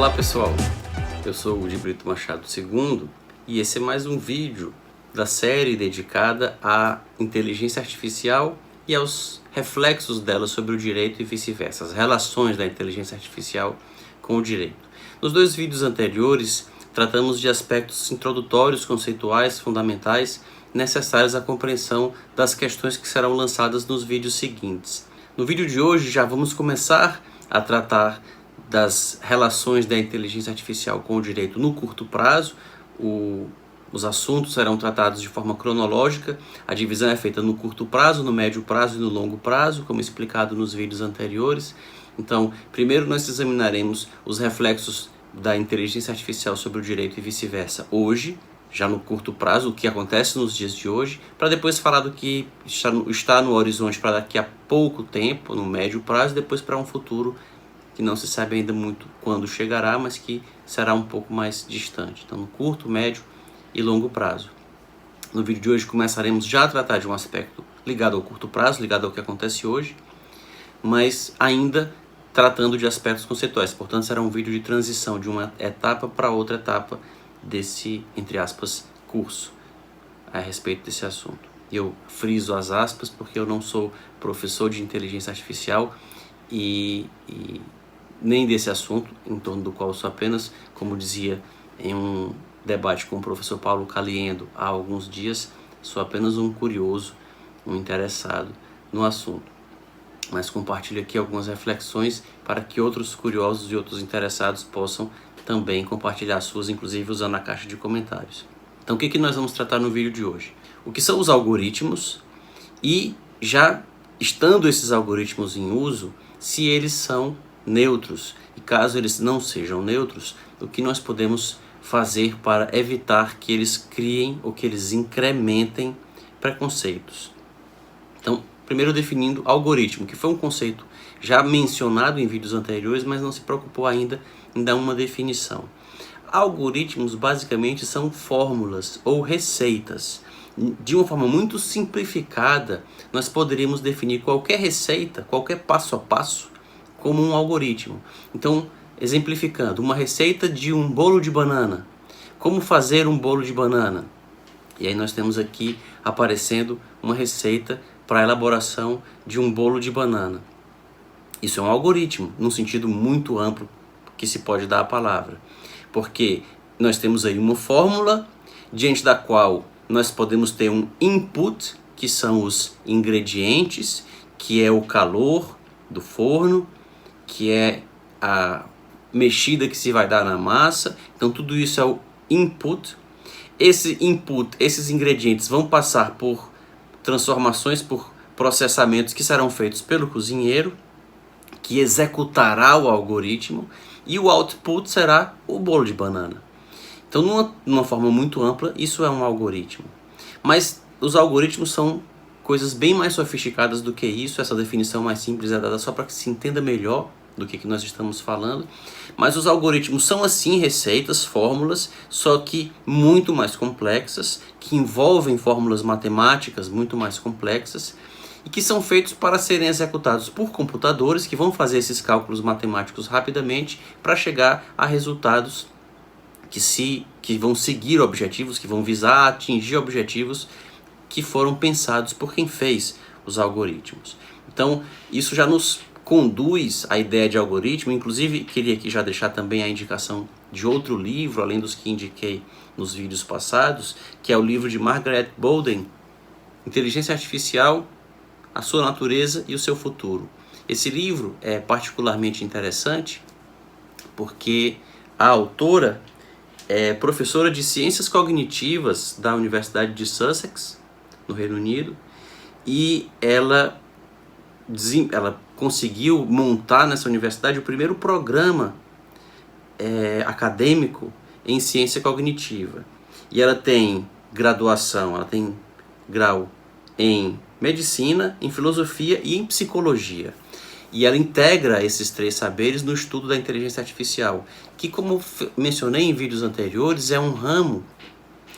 Olá pessoal, eu sou o de Brito Machado II e esse é mais um vídeo da série dedicada à inteligência artificial e aos reflexos dela sobre o direito e vice-versa, as relações da inteligência artificial com o direito. Nos dois vídeos anteriores tratamos de aspectos introdutórios, conceituais, fundamentais, necessários à compreensão das questões que serão lançadas nos vídeos seguintes. No vídeo de hoje já vamos começar a tratar das relações da inteligência artificial com o direito no curto prazo. Os assuntos serão tratados de forma cronológica, a divisão é feita no curto prazo, no médio prazo e no longo prazo, como explicado nos vídeos anteriores. Então, primeiro nós examinaremos os reflexos da inteligência artificial sobre o direito e vice-versa hoje, já no curto prazo, o que acontece nos dias de hoje, para depois falar do que está no horizonte para daqui a pouco tempo, no médio prazo, e depois para um futuro que não se sabe ainda muito quando chegará, mas que será um pouco mais distante. Então, no curto, médio e longo prazo. No vídeo de hoje começaremos já a tratar de um aspecto ligado ao curto prazo, ligado ao que acontece hoje, mas ainda tratando de aspectos conceituais. Portanto, será um vídeo de transição de uma etapa para outra etapa desse, entre aspas, curso a respeito desse assunto. Eu friso as aspas porque eu não sou professor de inteligência artificial e nem desse assunto, em torno do qual sou apenas, como dizia em um debate com o professor Paulo Caliendo há alguns dias, sou apenas um curioso, um interessado no assunto. Mas compartilho aqui algumas reflexões para que outros curiosos e outros interessados possam também compartilhar suas, inclusive usando a caixa de comentários. Então, o que nós vamos tratar no vídeo de hoje? O que são os algoritmos e, já estando esses algoritmos em uso, se eles são neutros, e caso eles não sejam neutros, o que nós podemos fazer para evitar que eles criem ou que eles incrementem preconceitos. Então, primeiro definindo algoritmo, que foi um conceito já mencionado em vídeos anteriores, mas não se preocupou ainda em dar uma definição. Algoritmos basicamente são fórmulas ou receitas. De uma forma muito simplificada, nós poderíamos definir qualquer receita, qualquer passo a passo, como um algoritmo. Então, exemplificando, uma receita de um bolo de banana. Como fazer um bolo de banana? E aí nós temos aqui aparecendo uma receita para a elaboração de um bolo de banana. Isso é um algoritmo, num sentido muito amplo que se pode dar a palavra. Porque nós temos aí uma fórmula diante da qual nós podemos ter um input, que são os ingredientes, que é o calor do forno, que é a mexida que se vai dar na massa. Então tudo isso é o input. Esse input, esses ingredientes vão passar por transformações, por processamentos que serão feitos pelo cozinheiro, que executará o algoritmo, e o output será o bolo de banana. Então, numa forma muito ampla, isso é um algoritmo. Mas os algoritmos são coisas bem mais sofisticadas do que isso. Essa definição mais simples é dada só para que se entenda melhor do que nós estamos falando. Mas os algoritmos são assim receitas, fórmulas, só que muito mais complexas, que envolvem fórmulas matemáticas muito mais complexas e que são feitos para serem executados por computadores que vão fazer esses cálculos matemáticos rapidamente para chegar a resultados que vão seguir objetivos, que vão visar atingir objetivos que foram pensados por quem fez os algoritmos. Então, isso já nos conduz à ideia de algoritmo. Inclusive, queria aqui já deixar também a indicação de outro livro, além dos que indiquei nos vídeos passados, que é o livro de Margaret Bolden, Inteligência Artificial, a Sua Natureza e o Seu Futuro. Esse livro é particularmente interessante porque a autora é professora de Ciências Cognitivas da Universidade de Sussex, no Reino Unido, e ela conseguiu montar nessa universidade o primeiro programa acadêmico em ciência cognitiva. E ela tem graduação, ela tem grau em medicina, em filosofia e em psicologia. E ela integra esses três saberes no estudo da inteligência artificial, que, como mencionei em vídeos anteriores, é um ramo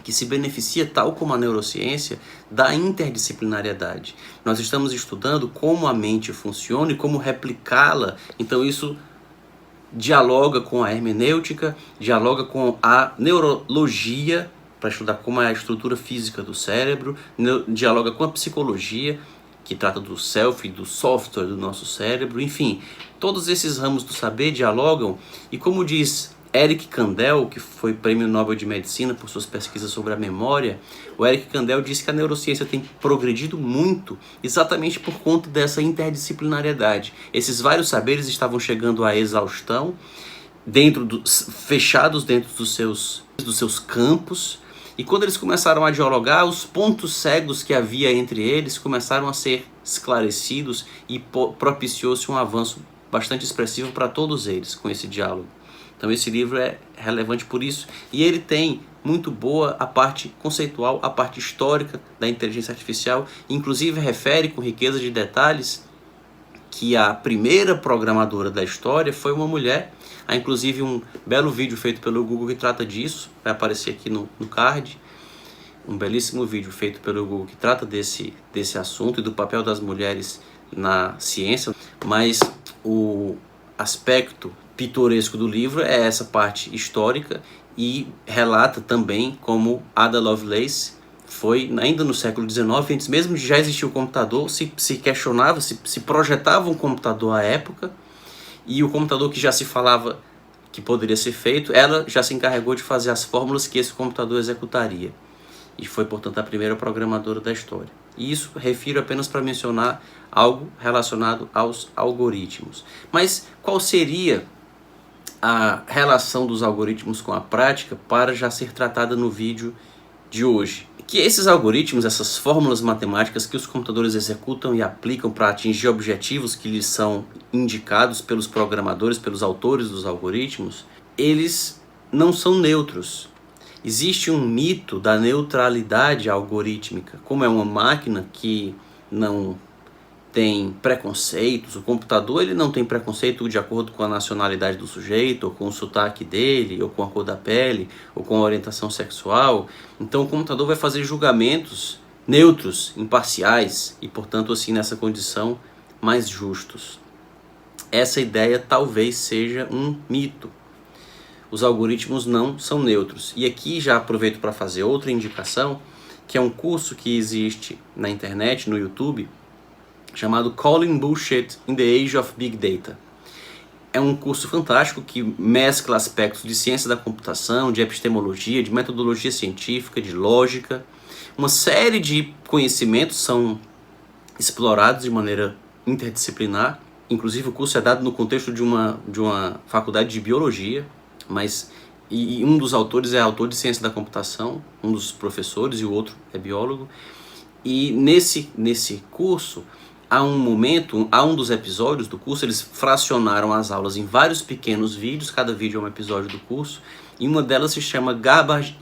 que se beneficia, tal como a neurociência, da interdisciplinariedade. Nós estamos estudando como a mente funciona e como replicá-la. Então isso dialoga com a hermenêutica, dialoga com a neurologia, para estudar como é a estrutura física do cérebro, dialoga com a psicologia, que trata do self, do software do nosso cérebro, enfim, todos esses ramos do saber dialogam, e como diz Eric Kandel, que foi prêmio Nobel de Medicina por suas pesquisas sobre a memória, o Eric Kandel disse que a neurociência tem progredido muito exatamente por conta dessa interdisciplinariedade. Esses vários saberes estavam chegando à exaustão, fechados dentro dos seus campos, e quando eles começaram a dialogar, os pontos cegos que havia entre eles começaram a ser esclarecidos e propiciou-se um avanço bastante expressivo para todos eles com esse diálogo. Então esse livro é relevante por isso, e ele tem muito boa a parte conceitual, a parte histórica da inteligência artificial, inclusive refere com riqueza de detalhes que a primeira programadora da história foi uma mulher. Há inclusive um belo vídeo feito pelo Google que trata disso, vai aparecer aqui no card, um belíssimo vídeo feito pelo Google que trata desse assunto e do papel das mulheres na ciência, mas o aspecto pitoresco do livro é essa parte histórica, e relata também como Ada Lovelace foi, ainda no século XIX, antes mesmo de já existir o computador, se questionava, se projetava um computador à época, e o computador que já se falava que poderia ser feito, ela já se encarregou de fazer as fórmulas que esse computador executaria. E foi, portanto, a primeira programadora da história. E isso refiro apenas para mencionar algo relacionado aos algoritmos. Mas qual seria a relação dos algoritmos com a prática para já ser tratada no vídeo de hoje? Que esses algoritmos, essas fórmulas matemáticas que os computadores executam e aplicam para atingir objetivos que lhes são indicados pelos programadores, pelos autores dos algoritmos, eles não são neutros. Existe um mito da neutralidade algorítmica. Como é uma máquina que não tem preconceitos, o computador ele não tem preconceito de acordo com a nacionalidade do sujeito, ou com o sotaque dele, ou com a cor da pele, ou com a orientação sexual. Então o computador vai fazer julgamentos neutros, imparciais, e portanto assim nessa condição mais justos. Essa ideia talvez seja um mito. Os algoritmos não são neutros. E aqui já aproveito para fazer outra indicação, que é um curso que existe na internet, no YouTube, chamado Calling Bullshit in the Age of Big Data. É um curso fantástico que mescla aspectos de ciência da computação, de epistemologia, de metodologia científica, de lógica. Uma série de conhecimentos são explorados de maneira interdisciplinar. Inclusive o curso é dado no contexto de uma faculdade de biologia, e um dos autores é autor de ciência da computação, um dos professores, e o outro é biólogo. E nesse curso, há um dos episódios do curso, eles fracionaram as aulas em vários pequenos vídeos, cada vídeo é um episódio do curso, e uma delas se chama Garbage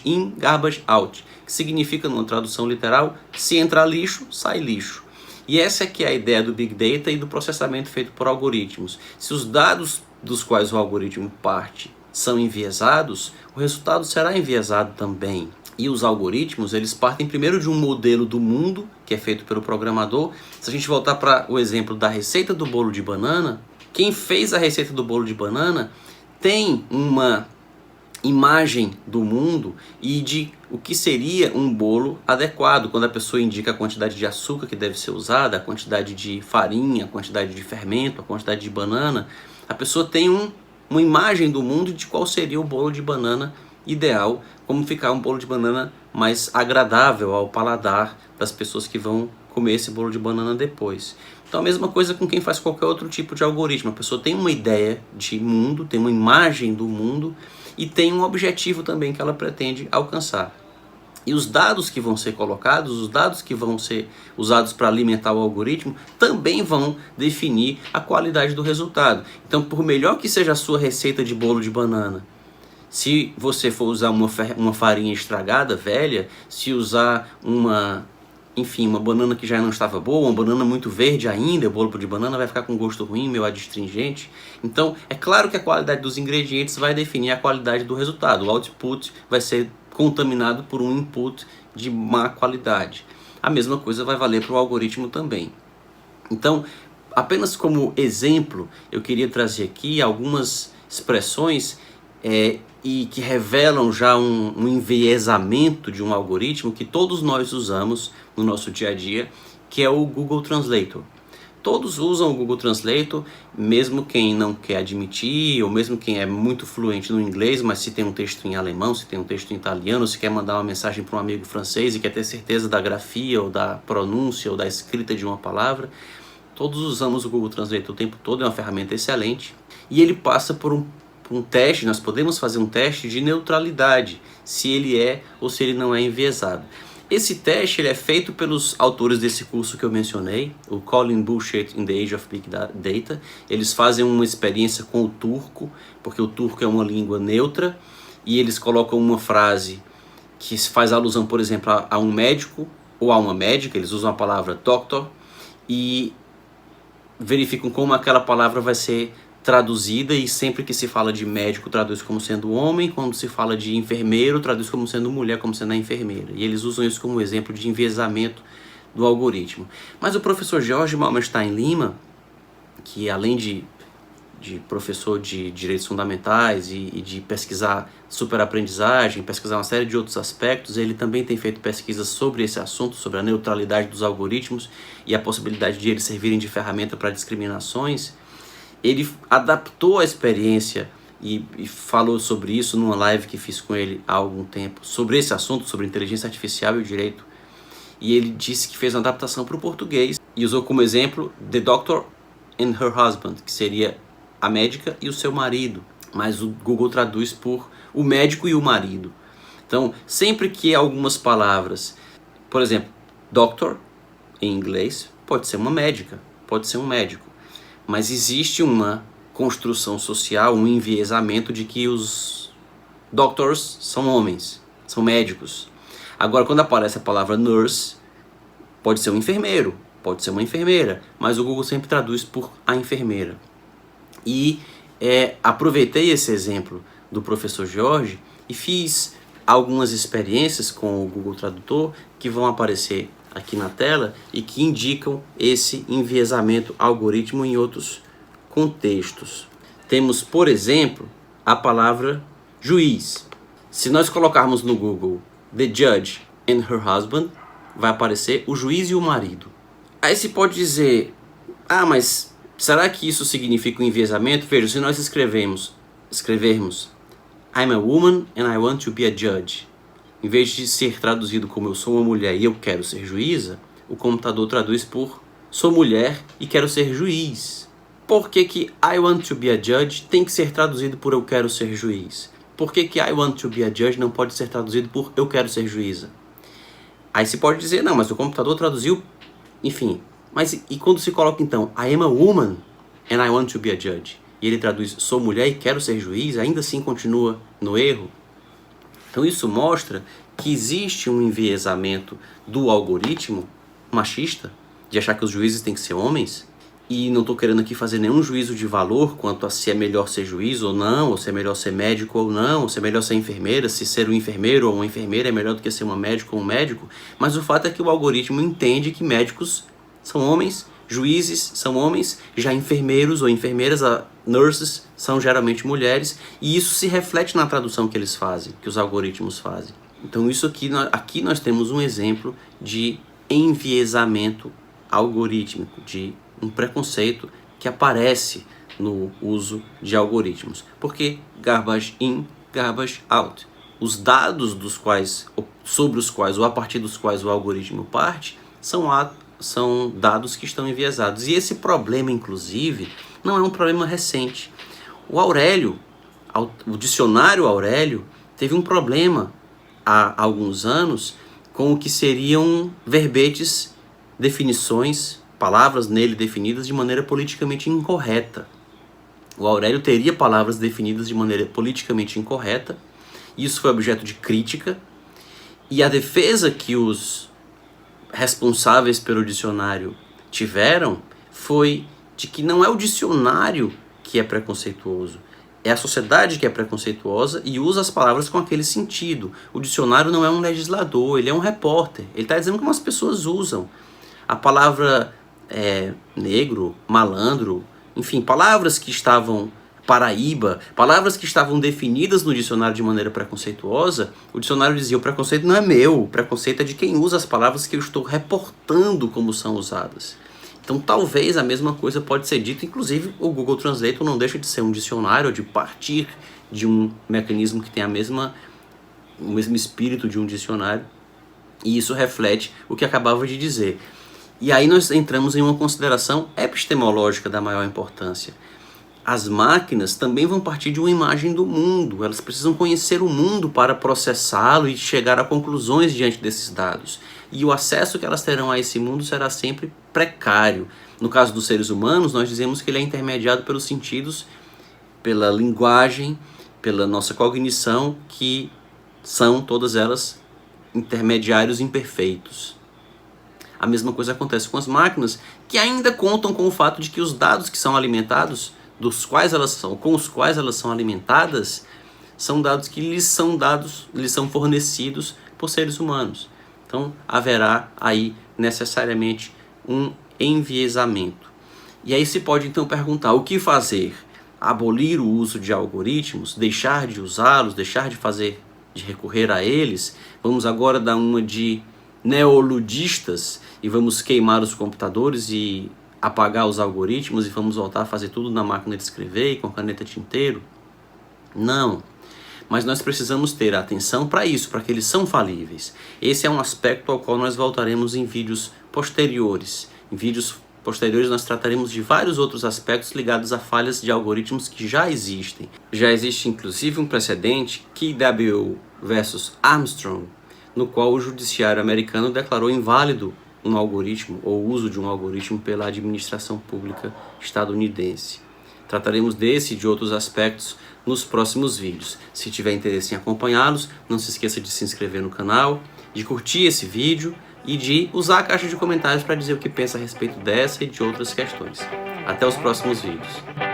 In, Garbage Out, que significa, numa tradução literal, se entrar lixo, sai lixo. E essa é que é a ideia do Big Data e do processamento feito por algoritmos. Se os dados dos quais o algoritmo parte são enviesados, o resultado será enviesado também. E os algoritmos, eles partem primeiro de um modelo do mundo, que é feito pelo programador. Se a gente voltar para o exemplo da receita do bolo de banana, quem fez a receita do bolo de banana tem uma imagem do mundo e de o que seria um bolo adequado, quando a pessoa indica a quantidade de açúcar que deve ser usada, a quantidade de farinha, a quantidade de fermento, a quantidade de banana. A pessoa tem uma imagem do mundo de qual seria o bolo de banana ideal, como ficar um bolo de banana mais agradável ao paladar das pessoas que vão comer esse bolo de banana depois. Então a mesma coisa com quem faz qualquer outro tipo de algoritmo. A pessoa tem uma ideia de mundo, tem uma imagem do mundo e tem um objetivo também que ela pretende alcançar. E os dados que vão ser colocados, os dados que vão ser usados para alimentar o algoritmo, também vão definir a qualidade do resultado. Então, por melhor que seja a sua receita de bolo de banana, se você for usar uma farinha estragada, velha, se usar uma banana que já não estava boa, uma banana muito verde ainda, o bolo de banana vai ficar com gosto ruim, meio adstringente. Então, é claro que a qualidade dos ingredientes vai definir a qualidade do resultado. O output vai ser contaminado por um input de má qualidade. A mesma coisa vai valer para o algoritmo também. Então, apenas como exemplo, eu queria trazer aqui algumas expressões e que revelam já um enviesamento de um algoritmo que todos nós usamos no nosso dia a dia, que é o Google Translator. Todos usam o Google Translator, mesmo quem não quer admitir, ou mesmo quem é muito fluente no inglês, mas se tem um texto em alemão, se tem um texto em italiano, se quer mandar uma mensagem para um amigo francês e quer ter certeza da grafia, ou da pronúncia, ou da escrita de uma palavra, todos usamos o Google Translator o tempo todo, é uma ferramenta excelente. E ele passa por um teste, nós podemos fazer um teste de neutralidade, se ele é ou se ele não é enviesado. Esse teste ele é feito pelos autores desse curso que eu mencionei, o Calling Bullshit in the Age of Big Data. Eles fazem uma experiência com o turco, porque o turco é uma língua neutra, e eles colocam uma frase que faz alusão, por exemplo, a um médico ou a uma médica, eles usam a palavra doctor, e verificam como aquela palavra vai ser traduzida, e sempre que se fala de médico traduz como sendo homem, quando se fala de enfermeiro traduz como sendo mulher, como sendo a enfermeira, e eles usam isso como exemplo de enviesamento do algoritmo. Mas o professor Jorge Malmerstein Lima, que além de professor de direitos fundamentais e de pesquisar superaprendizagem, pesquisar uma série de outros aspectos, ele também tem feito pesquisas sobre esse assunto, sobre a neutralidade dos algoritmos e a possibilidade de eles servirem de ferramenta para discriminações. Ele adaptou a experiência e falou sobre isso numa live que fiz com ele há algum tempo, sobre esse assunto, sobre inteligência artificial e o direito. E ele disse que fez uma adaptação para o português e usou como exemplo The Doctor and Her Husband, que seria a médica e o seu marido. Mas o Google traduz por o médico e o marido. Então, sempre que algumas palavras, por exemplo, doctor em inglês, pode ser uma médica, pode ser um médico. Mas existe uma construção social, um enviesamento de que os doctors são homens, são médicos. Agora, quando aparece a palavra nurse, pode ser um enfermeiro, pode ser uma enfermeira, mas o Google sempre traduz por a enfermeira. E aproveitei esse exemplo do professor Jorge e fiz algumas experiências com o Google Tradutor que vão aparecer aqui na tela e que indicam esse enviesamento algoritmo em outros contextos. Temos, por exemplo, a palavra juiz. Se nós colocarmos no Google The Judge and Her Husband, vai aparecer o juiz e o marido. Aí se pode dizer, mas será que isso significa um enviesamento? Veja, se nós escrevermos I'm a woman and I want to be a judge, em vez de ser traduzido como eu sou uma mulher e eu quero ser juíza, o computador traduz por sou mulher e quero ser juiz. Por que que I want to be a judge tem que ser traduzido por eu quero ser juiz? Por que que I want to be a judge não pode ser traduzido por eu quero ser juíza? Aí se pode dizer, não, mas o computador traduziu, enfim. Mas e quando se coloca então, I am a woman and I want to be a judge, e ele traduz sou mulher e quero ser juiz, ainda assim continua no erro? Então isso mostra que existe um enviesamento do algoritmo machista, de achar que os juízes têm que ser homens, e não estou querendo aqui fazer nenhum juízo de valor quanto a se é melhor ser juiz ou não, ou se é melhor ser médico ou não, ou se é melhor ser enfermeira, se ser um enfermeiro ou uma enfermeira é melhor do que ser uma médica ou um médico, mas o fato é que o algoritmo entende que médicos são homens, juízes são homens, já enfermeiros ou enfermeiras, nurses, são geralmente mulheres, e isso se reflete na tradução que eles fazem, que os algoritmos fazem. Então isso aqui nós temos um exemplo de enviesamento algorítmico, de um preconceito que aparece no uso de algoritmos. Porque garbage in, garbage out. Os dados sobre os quais ou a partir dos quais o algoritmo parte são dados que estão enviesados. E esse problema, inclusive, não é um problema recente. O dicionário Aurélio teve um problema há alguns anos com o que seriam verbetes, definições, palavras nele definidas de maneira politicamente incorreta. O Aurélio teria palavras definidas de maneira politicamente incorreta, e isso foi objeto de crítica, e a defesa que os responsáveis pelo dicionário tiveram foi de que não é o dicionário que é preconceituoso, é a sociedade que é preconceituosa e usa as palavras com aquele sentido. O dicionário não é um legislador, ele é um repórter, ele está dizendo como as pessoas usam. A palavra negro, malandro, enfim, palavras que estavam paraíba, palavras que estavam definidas no dicionário de maneira preconceituosa, o dicionário dizia: o preconceito não é meu, o preconceito é de quem usa as palavras que eu estou reportando como são usadas. Então talvez a mesma coisa pode ser dita, inclusive o Google Translate não deixa de ser um dicionário, de partir de um mecanismo que tem o mesmo espírito de um dicionário, e isso reflete o que acabava de dizer. E aí nós entramos em uma consideração epistemológica da maior importância. As máquinas também vão partir de uma imagem do mundo, elas precisam conhecer o mundo para processá-lo e chegar a conclusões diante desses dados. E o acesso que elas terão a esse mundo será sempre precário. No caso dos seres humanos, nós dizemos que ele é intermediado pelos sentidos, pela linguagem, pela nossa cognição, que são todas elas intermediários imperfeitos. A mesma coisa acontece com as máquinas, que ainda contam com o fato de que os dados que são alimentados, com os quais elas são alimentadas, são dados que lhes são fornecidos por seres humanos. Então haverá aí necessariamente um enviesamento. E aí se pode então perguntar: o que fazer? Abolir o uso de algoritmos? Deixar de usá-los? Deixar de recorrer a eles? Vamos agora dar uma de neoludistas e vamos queimar os computadores e apagar os algoritmos e vamos voltar a fazer tudo na máquina de escrever e com caneta tinteiro? Não. Mas nós precisamos ter atenção para isso, para que eles são falíveis. Esse é um aspecto ao qual nós voltaremos em vídeos posteriores. Em vídeos posteriores nós trataremos de vários outros aspectos ligados a falhas de algoritmos que já existem. Já existe inclusive um precedente, KW versus Armstrong, no qual o judiciário americano declarou inválido um algoritmo ou o uso de um algoritmo pela administração pública estadunidense. Trataremos desse e de outros aspectos nos próximos vídeos. Se tiver interesse em acompanhá-los, não se esqueça de se inscrever no canal, de curtir esse vídeo e de usar a caixa de comentários para dizer o que pensa a respeito dessa e de outras questões. Até os próximos vídeos.